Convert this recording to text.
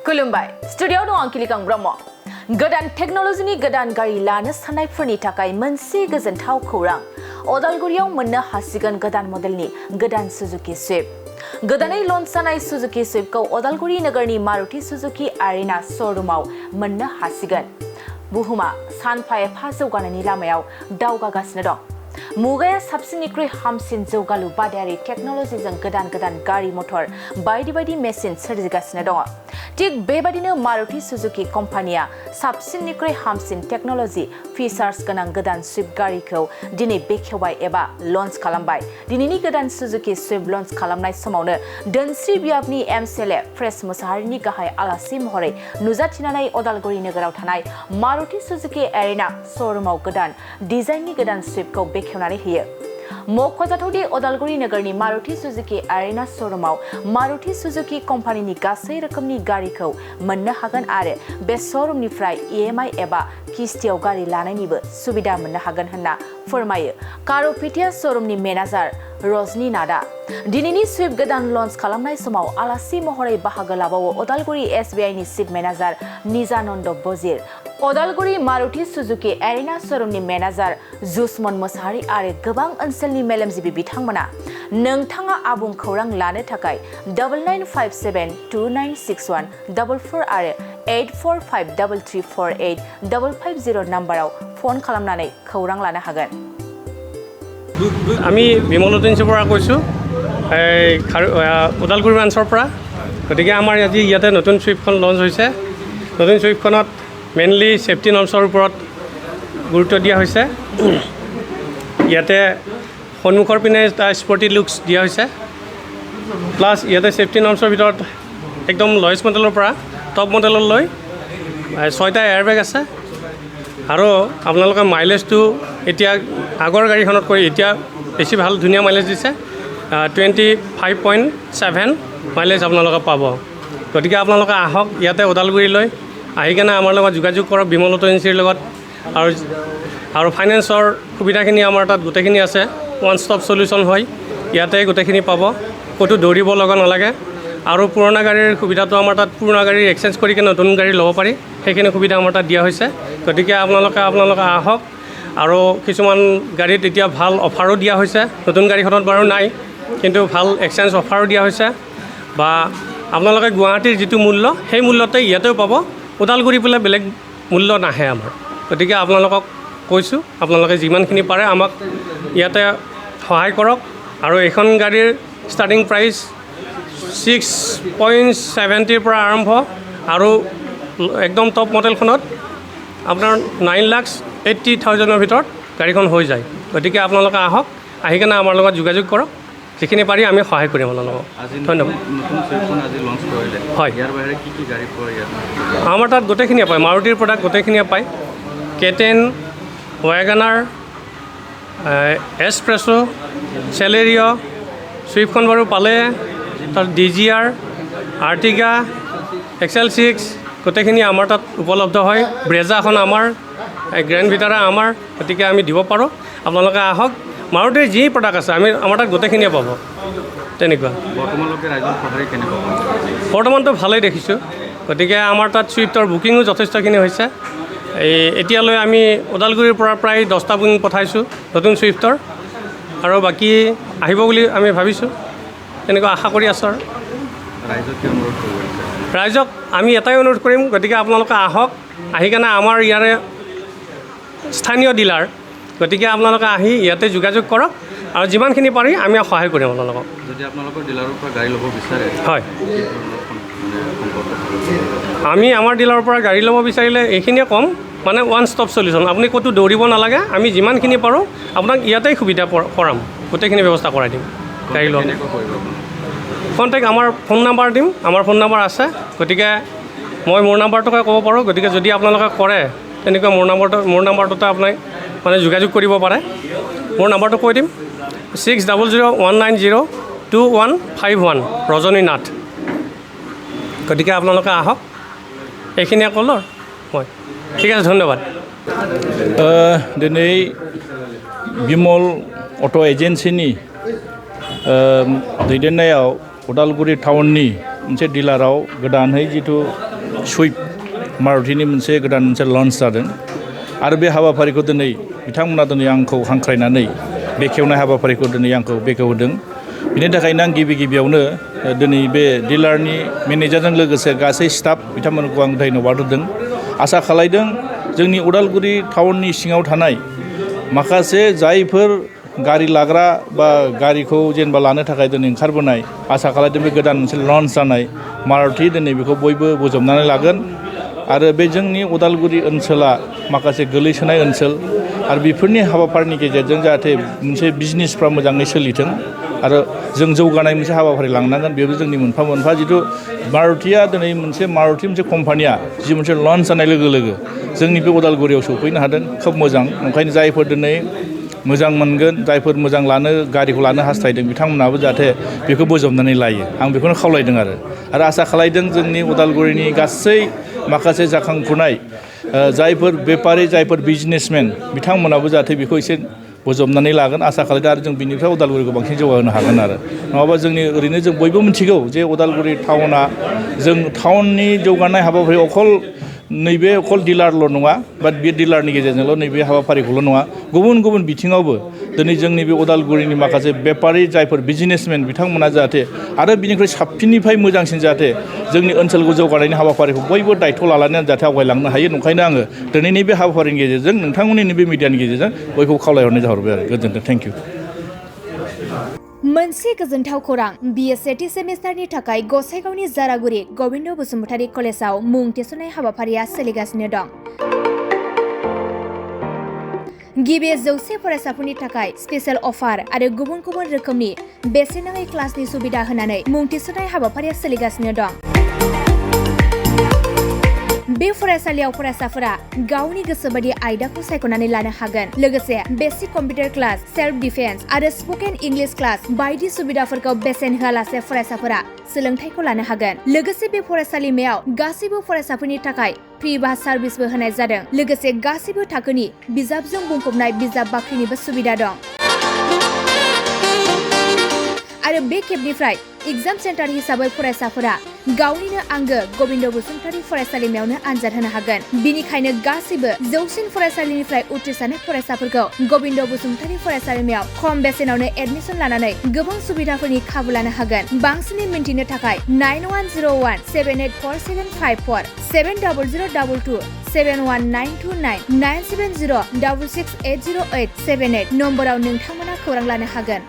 Kulumbai, studio no Ankilikang Brahma. Godan technology godan gari lana sanai furni takai mensi gazentau kurang. Odalguriang menna hasigan godan model ni godan Suzuki Swift. Godanai lon sanai Suzuki Swift ko Odalguri nagarni Maruti Suzuki Arena showroomau menna hasigan. Buhuma sanpai phasauganani lamayau daugagaसिनो dong. Mugaya sabsinikrui hamsin jौगालु बादायारि टेक्नोलॉजीजों गोदान गारि मटर बायदि machine सोरजिगासिनो दङ। थिग बेबादिनो Maruti Suzuki कम्पानिया साबसिननिख्रुइ हामसिन technology फीचार्स गोनां गोदान स्विफ्ट गारिखौ दिनै बेखेवबाय एबा लन्च खालामबाय। दिनैनि गोदान सुजुकी स्विफ्ट लन्च खालामनाय समावनो दोनस्रि बियाबनि एमसेले प्रेस मोसाहारिनि गाहाय आलासि महरै नुजाथिनानै अदालगुरि नोगोराव थानाय मारुति सुजुकी एरेना श'रुमाव गोदान डिजाइननि गोदान स्विफ्टखौ बेखेवनानै होयो। मख'जाथावदि अदालगुरि नोगोरनि मारुति सुजुकी एरेना श'रुमाव मारुति सुजुकी कम्पानिनि गासै रोखोमनि गारिखौ मोननो हागोन आरो बे श'रुमनिफ्राय EMI एबा किस्तियाव गारि लानायनिबो सुबिदा मोननो हागोन होनना फोरमायो कारुपेटिया श'रुमनि मेनेजार रजनी नादा। दिनैनि स्विफ्ट गोदान लन्च खालामनाय समाव आलासि महरै बाहागो लाबावो अदालगुरि SBIनि chief manager Nijananda Bajir, Udalguri Maruti Suzuki Arena श'रुमनि मेनेजार जुसमन मोसाहारि आरो गोबां ओनसोलनि मेलेमजिबि बिथांमोना। नोंथाङा आबुं खौरां लानो थाखाय 9957296144 आरो 8453348550 नाम्बाराव फन खालामनानै खौरां लानो हागोन। আমি বিমলতঞ্চৰ পৰা কৈছোঁ ওদালগুৰি ব্ৰাঞ্চৰ পৰা। গতিকে আমাৰ আজি ইয়াতে নতুন চুইফ্টখন লঞ্চ হৈছে। নতুন চুইফ্টখনত মেইনলি ছেফটি নৰ্মছৰ ওপৰত গুৰুত্ব দিয়া হৈছে। ইয়াতে সন্মুখৰ পিনে এটা স্পৰ্টি লুকছ দিয়া হৈছে, প্লাছ ইয়াতে ছেফটি নৰ্মছৰ ভিতৰত একদম লয়েষ্ট মডেলৰ পৰা টপ মডেললৈ 6টা এয়াৰবেগ আছে আৰু আপোনালোকৰ মাইলেজটো এতিয়া আগৰ গাড়ীখনতকৈ এতিয়া বেছি ভাল ধুনীয়া মাইলেজ দিছে। 25.7 মাইলেজ আপোনালোকে পাব। গতিকে আপোনালোকে আহক ইয়াতে ওদালগুৰিলৈ আহি কেনে আমাৰ লগত যোগাযোগ কৰক বিমলত এজেঞ্চিৰ লগত। আৰু ফাইনেন্সৰ সুবিধাখিনি আমাৰ তাত গোটেইখিনি আছে। ওৱান ষ্টপ সলিউশ্যন হয়, ইয়াতে গোটেইখিনি পাব, ক'তো দৌৰিব লগা নালাগে। আৰু পুৰণা গাড়ীৰ সুবিধাটো আমাৰ তাত পুৰণা গাড়ী এক্সচেঞ্জ কৰি কিনে নতুন গাড়ী ল'ব পাৰি, সেইখিনি সুবিধা আমাৰ তাত দিয়া হৈছে। গতিকে আপোনালোকে আহক। আৰু কিছুমান গাড়ীত এতিয়া ভাল অফাৰো দিয়া হৈছে। নতুন গাড়ীখনত বাৰু নাই, কিন্তু ভাল এক্সচেঞ্জ অফাৰো দিয়া হৈছে। বা আপোনালোকে গুৱাহাটীৰ যিটো মূল্য সেই মূল্যতে ইয়াতেও পাব, ওদালগুৰি বোলে বেলেগ মূল্য নাহে আমাৰ। গতিকে আপোনালোকক কৈছোঁ, আপোনালোকে যিমানখিনি পাৰে আমাক ইয়াতে সহায় কৰক। আৰু এইখন গাড়ীৰ ষ্টাৰ্টিং প্ৰাইচ 6.70 পৰা আৰম্ভ আৰু একদম টপ মডেলখনত আপোনাৰ 9,80,000 ভিতৰত গাড়ীখন হৈ যায়। গতিকে আপোনালোকে আহক, আহি কেনে আমাৰ লগত যোগাযোগ কৰক, যিখিনি পাৰি আমি সহায় কৰিম আপোনালোকক। ধন্যবাদ। হয়, আমাৰ তাত গোটেইখিনিয়ে পায়, মাৰুতিৰ প্ৰডাক্ট গোটেইখিনিয়ে পায়। K10, ৱেগানাৰ, এছপ্ৰেছো, চেলেৰিঅ', চুইফ্টখন বাৰু পালে, তাত DGR, আৰ্টিগা, XL6 গোটেইখিনি আমাৰ তাত উপলব্ধ হয়। ব্ৰেজাখন আমাৰ, গ্ৰেণ্ড ভিটাৰা আমাৰ। গতিকে আমি দিব পাৰোঁ, আপোনালোকে আহক। মাৰুতিৰ যি প্ৰডাক্ট আছে আমাৰ তাত গোটেইখিনিয়ে পাব। তেনেকুৱা বৰ্তমানটো ভালেই দেখিছোঁ। গতিকে আমাৰ তাত চুইফ্টৰ বুকিঙো যথেষ্টখিনি হৈছে। এতিয়ালৈ আমি ওদালগুৰিৰ পৰা প্ৰায় 10টা বুকিং পঠাইছোঁ নতুন চুইফ্টৰ, আৰু বাকী আহিব বুলি আমি ভাবিছোঁ। তেনেকুৱা আশা কৰি আছোঁ। আৰু ৰাইজক আমি এটাই অনুৰোধ কৰিম, গতিকে আপোনালোকে আহক, আহি কেনে আমাৰ ইয়াৰে স্থানীয় ডিলাৰ, গতিকে আপোনালোকে আহি ইয়াতে যোগাযোগ কৰক, আৰু যিমানখিনি পাৰি আমি সহায় কৰিম আপোনালোকক। যদি আপোনালোকৰ ডিলাৰৰ পৰা গাড়ী ল'ব বিচাৰে, হয়, আমি আমাৰ ডিলাৰৰ পৰা গাড়ী ল'ব বিচাৰিলে এইখিনিয়ে ক'ম, মানে ওৱান ষ্টপ সলিউশ্যন। আপুনি ক'তো দৌৰিব নালাগে, আমি যিমানখিনি পাৰোঁ আপোনাক ইয়াতেই সুবিধা কৰাম, গোটেইখিনি ব্যৱস্থা কৰাই দিম। গাড়ী লোৱা কণ্টেক্ট আমাৰ ফোন নাম্বাৰ দিম, আমাৰ ফোন নাম্বাৰ আছে। গতিকে মই মোৰ নাম্বাৰটোকে ক'ব পাৰোঁ। গতিকে যদি আপোনালোকে কৰে তেনেকুৱা মোৰ নাম্বাৰটোতে আপোনাক মানে যোগাযোগ কৰিব পাৰে। মোৰ নাম্বাৰটো কৈ দিম, 6001902151 ৰজনী নাথ। গতিকে আপোনালোকে আহক, এইখিনিয়ে ক'লোঁ মই। ঠিক আছে, ধন্যবাদ। দিनै বিমল अट' एजेन्सिनि दैदेननायाव उदालगुरि टाउननि मोनसे डिलाराव गोदानहै जिथु सुइफ्ट मारुतिनि मोनसे गोदान मोनसे लन्च जादों आरो बे हाबाफारिखौ दिनै बिथांमोना दिनै आंखौ हांख्रायनानै बेखेवनाय हाबाफारिखौ दिनै आंखौ बेखेवहोदों बिनि थाखायनो आं गिबियावनो दिनै बे डिलारनि मेनेजारजों लोगोसे गासै स्टाफ बिथांमोनखौ आं धन्यबाद होदों आसा खालायदों जोंनि उदालगुरि टाउननि सिङाव थानाय माखासे जायफोर गारि लाग्रा बा गारिखौ जेनेबा लानो थाखाय दिनै ओंखारबोनाय आसा खालायदों बे गोदान मोनसे लन्च जानाय मारुति दिनै बेखौ बयबो बोजबनानै लागोन आरो बे जोंनि उदालगुरि ओनसोला माखासे गोलैसोनाय ओनसोल आरो बेफोरनि हाबाफारिनि गेजेरजों जाहाथे मोनसे बिजनेसफ्रा मोजाङै सोलिथों आरो जों जौगानाय मोनसे हाबाफारि लांनांगोन बेबो जोंनि मोनफा जिथु मारुतिया दिनै मारुति मोनसे कम्पानिया जि मोनसे लन्च जानाय लोगो लोगो जोंनि बे उदालगुरियाव सफैनो हादों खोब मोजां ओंखायनो जायफोर दिनै मोजां मोनगोन जायफोर मोजां गारिखौ लानो हास्थायदों बिथांमोनाबो जाहाथे बेखौ बोजबनानै लायो आं बेखौनो खावलायदों आरो आसा खालायदों जोंनि उदालगुरिनि गासै माखासे जाखांफुनाय जायफोर बेपारि जायफोर बिजनेसमेन बिथांमोनाबो जाहाथे बेखौ एसे बोजबनानै लागोन आसा खालायदों आरो जों बिनिफ्राय उदालगुरिखौ बांसिन जौगाहोनो हागोन आरो नङाबा जोंनि ओरैनो जों बयबो मिथिगौ जे उदालगुरि टाउना जों टाउननि जौगानाय हाबाफारि नैबे अखल डिलारल' नङा बाट बे डिलारनि गेजेरजोंल' नैबे हाबाफारिखौल' नङा गुबुन बिथिङावबो दिनै जोंनि बे उदालगुरिनि माखासे बेपारि जायफोर बिजनेसमेन बिथांमोना जाहाथे आरो बिनिख्रुइ साबसिननिफ्राय मोजांसिन जाहाथे जोंनि ओनसोलखौ जौगानायनि हाबाफारिखौ बयबो दायथ' लानानै जाहाथे आवगायलांनो हायो नंखायनो आङो दिनैनि बे हाबाफारिनि गेजेरजों नोंथांमोननि नैबे मिडियानि गेजेरजों बयखौ खावलायहरनाय जाहरबाय आरो गोजोन्थों थेंक इउ मोनसे गोजोनथाव खौरां बिए सेथि सेमिस्टारनि थाखाय गसाइगावनि जारागुरि गबिन्द बसुमतारी कलेजाव मुं थिसननाय हाबाफारिया सोलिगासिनो दं गिबि 100 फरायसाफोरनि थाखाय स्पेशल अफार आरो गुबुन रोखोमनि बेसेन नाङै क्लासनि सुबिदा होनानै मुं थिसननाय हाबाफारिया सोलिगासिनो दं बे फरायसालियाव फरायसाफोरा गावनि गोसोबादि आयदाखौ सायख'नानै लानो हागोन लोगोसे basic computer class self defence आरो स्पोकेन इंलिश क्लास बायदि सुबिदाफोरखौ बेसेन होआलासे फरायसाफोरा सोलोंथाइखौ लानो हागोन लोगोसे बे फरायसालिमायाव गासैबो फरायसाफोरनि थाखाय फ्रि बास सार्भिसबो होनाय जादों लोगोसे गासैबो थाखोनि बिजाबजों बुंफबनाय बिजाब बाख्रिनिबो सुबिदा दं आरो बे खेबनिफ्राय एग्जाम सेन्टार हिसाबै फरायसाफोरा गावनिनो आंगो गबिन्द बसुमतारी फरायसालिमायावनो आनजाद होनो हागोन बिनिखायनो गासैबो जौसिन फरायसालिनिफ्राय उथ्रिसारनाय फरायसाफोरखौ गबिन्द बसुमतारी फरायसालिमायाव खम बेसेनावनो एडमिसन लानानै गोबां सुबिदाफोरनि खाबु लानो हागोन बांसिनै मिन्थिनो थाखाय 9101784754 7002 71929 97066808878 नम्बराव नोंथांमोना खौरां लानो हागोन